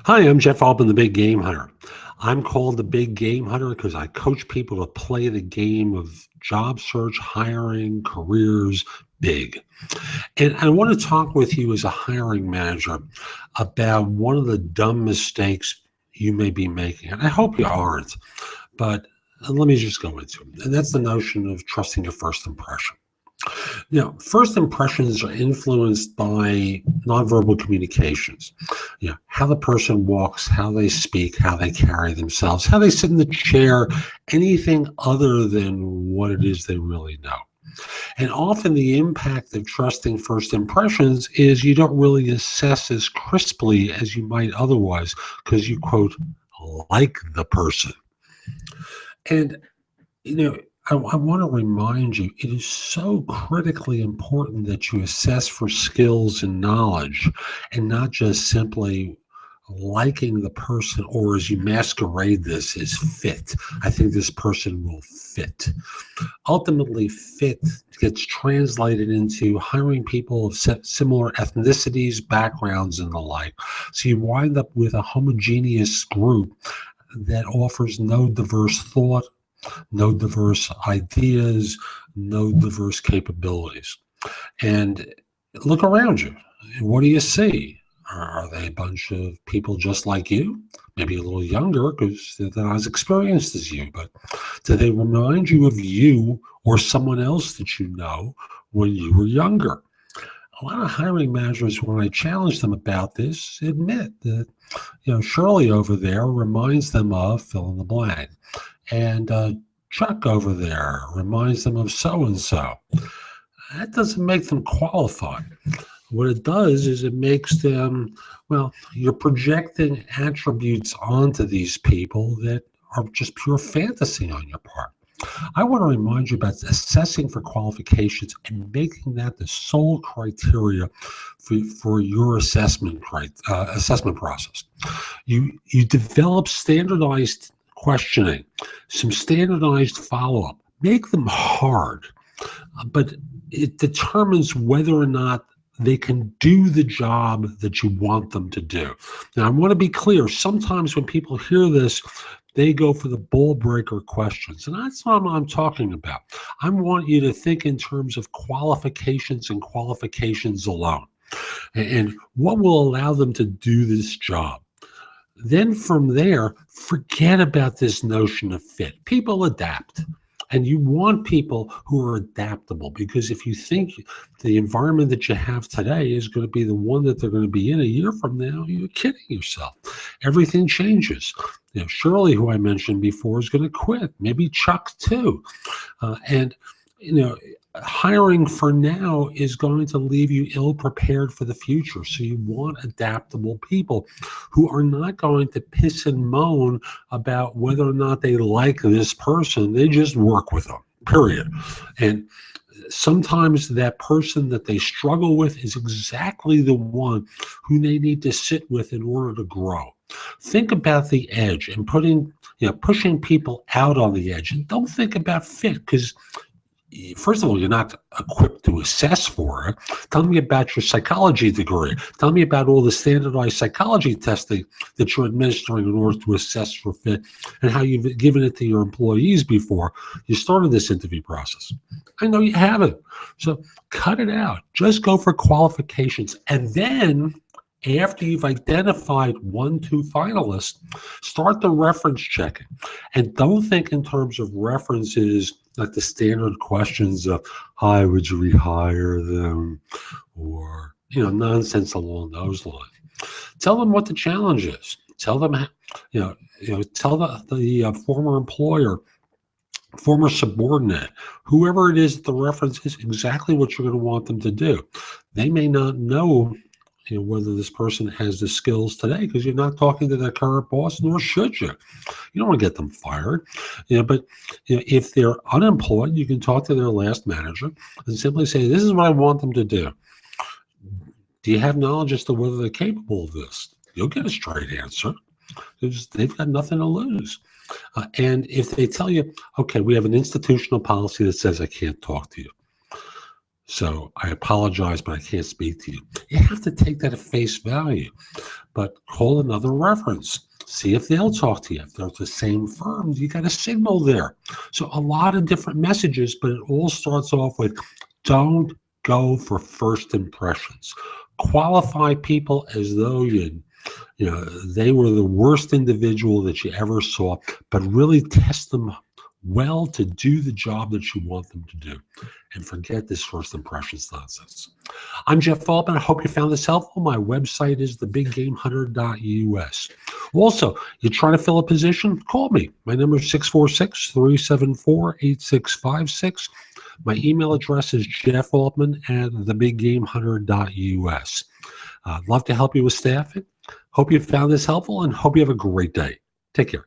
Hi, I'm Jeff Altman, the Big Game Hunter. I'm called the Big Game Hunter because I coach people to play the game of job search, hiring, careers big. And I want to talk with you as a hiring manager about one of the dumb mistakes you may be making. And I hope you aren't, but let me just go into it. And that's the notion of trusting your first impression. First impressions are influenced by nonverbal communications. How the person walks, how they speak, how they carry themselves, how they sit in the chair, anything other than what it is they really know. And often the impact of trusting first impressions is you don't really assess as crisply as you might otherwise because you, quote, like the person. And, you know, I want to remind you, it is so critically important that you assess for skills and knowledge and not just simply liking the person, or as you masquerade this as fit. I think this person will fit. Ultimately, fit gets translated into hiring people of similar ethnicities, backgrounds, and the like. So you wind up with a homogeneous group that offers no diverse thought, no diverse ideas, no diverse capabilities. And look around you. What do you see? Are they a bunch of people just like you? Maybe a little younger because they're not as experienced as you, but do they remind you of you or someone else that you know when you were younger? A lot of hiring managers, when I challenge them about this, admit that, Shirley over there reminds them of fill in the blank. And Chuck over there reminds them of so-and-so. That doesn't make them qualified. What it does is it makes them, well, you're projecting attributes onto these people that are just pure fantasy on your part. I want to remind you about assessing for qualifications and making that the sole criteria for your assessment process. You develop standardized questioning, some standardized follow-up. Make them hard, but it determines whether or not they can do the job that you want them to do. Now, I want to be clear. Sometimes when people hear this, they go for the ball breaker questions. And that's what I'm talking about. I want you to think in terms of qualifications and qualifications alone, and what will allow them to do this job. Then from there, forget about this notion of fit. People adapt. And you want people who are adaptable, because if you think the environment that you have today is going to be the one that they're going to be in a year from now, you're kidding yourself. Everything changes. Shirley, who I mentioned before, is going to quit. Maybe Chuck too. And hiring for now is going to leave you ill prepared for the future. So you want adaptable people who are not going to piss and moan about whether or not they like this person. They just work with them, period. And sometimes that person that they struggle with is exactly the one who they need to sit with in order to grow. Think about the edge and pushing people out on the edge. And don't think about fit, because first of all, you're not equipped to assess for it. Tell me about your psychology degree. Tell me about all the standardized psychology testing that you're administering in order to assess for fit, and how you've given it to your employees before you started this interview process. I know you haven't. So cut it out. Just go for qualifications. And then after you've identified 1-2 finalists, start the reference checking. And don't think in terms of references like the standard questions of, hi, would you rehire them? Or, nonsense along those lines. Tell them what the challenge is. Tell them, tell the former employer, former subordinate, whoever it is, the reference is exactly what you're going to want them to do. They may not know whether this person has the skills today, because you're not talking to their current boss, nor should you. You don't want to get them fired. But if they're unemployed, you can talk to their last manager and simply say, this is what I want them to do. Do you have knowledge as to whether they're capable of this? You'll get a straight answer, because they've got nothing to lose. And if they tell you, okay, we have an institutional policy that says I can't talk to you, So I apologize, but I can't speak to you. You have to take that at face value, but call another reference. See if they'll talk to you. If they're the same firm, you got a signal there. So a lot of different messages, but it all starts off with don't go for first impressions. Qualify people as though they were the worst individual that you ever saw, but really test them well to do the job that you want them to do. And forget this first impressions nonsense. I'm Jeff Altman. I hope you found this helpful. My website is thebiggameHunter.us. Also, you trying to fill a position? Call me. My number is 646-374-8656. My email address is jeffaltman@thebiggamehunter.us. I'd love to help you with staffing. Hope you found this helpful and hope you have a great day. Take care.